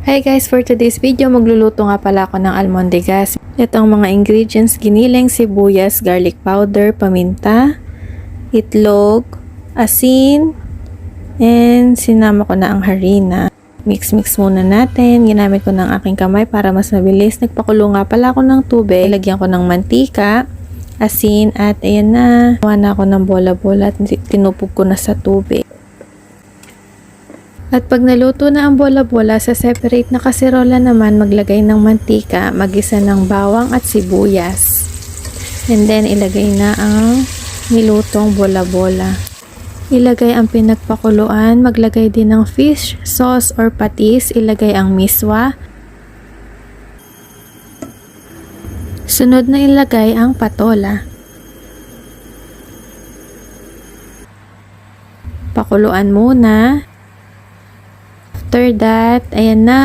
Hi guys, for today's video, magluluto nga pala ako ng almondigas. Ito ang mga ingredients: giniling sibuyas, garlic powder, paminta, itlog, asin, and sinama ko na ang harina. Mix muna natin. Ginamit ko ng aking kamay para mas mabilis. Nagpakulo nga pala ako ng tubig. Lagyan ko ng mantika, asin, at ayan na. Gawa na ako ng bola-bola at tinupog ko na sa tubig. At pag naluto na ang bola-bola, sa separate na kaserola naman, maglagay ng mantika, magisa ng bawang at sibuyas. And then, ilagay na ang nilutong bola-bola. Ilagay ang pinagpakuluan, maglagay din ng fish sauce or patis, ilagay ang miswa. Sunod na ilagay ang patola. Pakuluan muna. After that, ayan na.